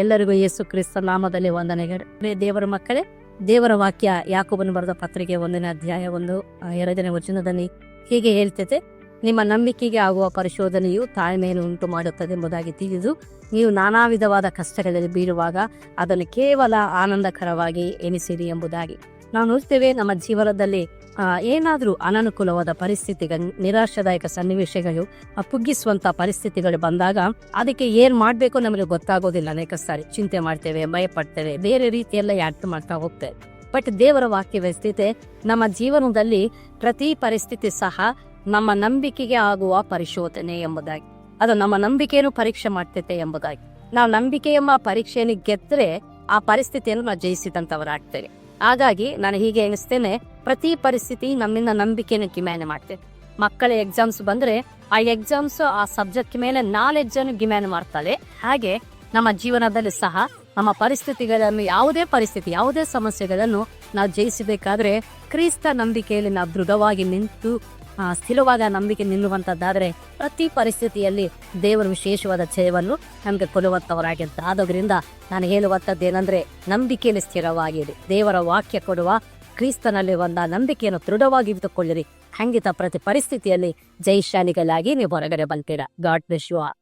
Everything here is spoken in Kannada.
ಎಲ್ಲರಿಗೂ ಯೇಸು ಕ್ರಿಸ್ತ ನಾಮದಲ್ಲಿ ವಂದನೆಗಳು. ದೇವರ ಮಕ್ಕಳೇ, ದೇವರ ವಾಕ್ಯ ಯಾಕೋಬನು ಬರೆದ ಪತ್ರಿಕೆ 1ನೇ ಅಧ್ಯಾಯ 2ನೇ ವಚನದಲ್ಲಿ ಹೀಗೆ ಹೇಳ್ತೈತೆ, ನಿಮ್ಮ ನಂಬಿಕೆಗೆ ಆಗುವ ಪರಿಶೋಧನೆಯು ತಾಳ್ಮೆಯನ್ನು ಉಂಟು ಮಾಡುತ್ತದೆ ಎಂಬುದಾಗಿ ತಿಳಿದು ನೀವು ನಾನಾ ವಿಧವಾದ ಕಷ್ಟಗಳಲ್ಲಿ ಬೀಳುವಾಗ ಅದನ್ನು ಕೇವಲ ಆನಂದಕರವಾಗಿ ಎನಿಸಿರಿ ಎಂಬುದಾಗಿ. ನಾವು ನೋಡ್ತೇವೆ, ನಮ್ಮ ಜೀವನದಲ್ಲಿ ಏನಾದರೂ ಅನನುಕೂಲವಾದ ಪರಿಸ್ಥಿತಿಗಳು, ನಿರಾಶಾದಾಯಕ ಸನ್ನಿವೇಶಗಳು, ಕುಗ್ಗಿಸುವಂಥ ಪರಿಸ್ಥಿತಿಗಳು ಬಂದಾಗ ಅದಕ್ಕೆ ಏನು ಮಾಡಬೇಕು ನಮಗೆ ಗೊತ್ತಾಗೋದಿಲ್ಲ. ಅನೇಕ ಸಾರಿ ಚಿಂತೆ ಮಾಡ್ತೇವೆ, ಭಯಪಡ್ತೇವೆ, ಬೇರೆ ರೀತಿಯೆಲ್ಲ ಯಾಕೆ ಮಾಡ್ತಾ ಹೋಗ್ತೇವೆ. ಬಟ್ ದೇವರ ವಾಕ್ಯ ವ್ಯವಸ್ಥಿತೆ ನಮ್ಮ ಜೀವನದಲ್ಲಿ ಪ್ರತಿ ಪರಿಸ್ಥಿತಿ ಸಹ ನಮ್ಮ ನಂಬಿಕೆಗೆ ಆಗುವ ಪರಿಶೋಧನೆ ಎಂಬುದಾಗಿ, ಅದು ನಮ್ಮ ನಂಬಿಕೆಯನ್ನು ಪರೀಕ್ಷೆ ಮಾಡ್ತೈತೆ ಎಂಬುದಾಗಿ. ನಾವು ನಂಬಿಕೆ ಎಂಬ ಪರೀಕ್ಷೆಯನ್ನು ಗೆದ್ದರೆ ಆ ಪರಿಸ್ಥಿತಿಯನ್ನು ನಾವು ಜಯಿಸಿದಂಥವರಾಗ್ತೇವೆ. ಹಾಗಾಗಿ ನಾನು ಹೀಗೆ ಎಣಿಸ್ತೇನೆ, ಪ್ರತಿ ಪರಿಸ್ಥಿತಿ ನಮ್ಮಿಂದ ನಂಬಿಕೆಯನ್ನು ಕಿಮ್ಯಾನೆ ಮಾಡ್ತೇವೆ. ಮಕ್ಕಳ ಎಕ್ಸಾಮ್ಸ್ ಬಂದರೆ ಆ ಎಕ್ಸಾಮ್ಸ್ ಆ ಸಬ್ಜೆಕ್ಟ್ ಮೇಲೆ ನಾಲೆಡ್ಜ್ ಅನ್ನು ಗಿಮ್ಯಾನೆ ಮಾಡ್ತಾಳೆ. ಹಾಗೆ ನಮ್ಮ ಜೀವನದಲ್ಲಿ ಸಹ ನಮ್ಮ ಪರಿಸ್ಥಿತಿಗಳನ್ನು, ಯಾವುದೇ ಪರಿಸ್ಥಿತಿ, ಯಾವುದೇ ಸಮಸ್ಯೆಗಳನ್ನು ನಾವು ಜಯಿಸಬೇಕಾದ್ರೆ ಕ್ರಿಸ್ತ ನಂಬಿಕೆಯಲ್ಲಿ ನಾವು ದೃಢವಾಗಿ ನಿಂತು ಸ್ಥಿರವಾದ ನಂಬಿಕೆ ನಿಲ್ಲುವಂಥದ್ದಾದರೆ ಪ್ರತಿ ಪರಿಸ್ಥಿತಿಯಲ್ಲಿ ದೇವರು ವಿಶೇಷವಾದ ಜಯವನ್ನು ನಮಗೆ ಕೊಡುವಂಥವರಾಗಿರ್ತ. ಆದೋದ್ರಿಂದ ನಾನು ಹೇಳುವಂಥದ್ದೇನೆಂದರೆ, ನಂಬಿಕೆಯಲ್ಲಿ ಸ್ಥಿರವಾಗಿರಿ. ದೇವರ ವಾಕ್ಯ ಕೊಡುವ ಕ್ರಿಸ್ತನಲ್ಲಿ ಒಂದು ನಂಬಿಕೆಯನ್ನು ದೃಢವಾಗಿ ಇಟ್ಟುಕೊಳ್ಳಿರಿ. ಖಂಡಿತ ಪ್ರತಿ ಪರಿಸ್ಥಿತಿಯಲ್ಲಿ ಜಯಶಾಲಿಗಳಾಗಿ ನೀವು ಹೊರಗಡೆ ಬಂತೀರಾ. God bless you all.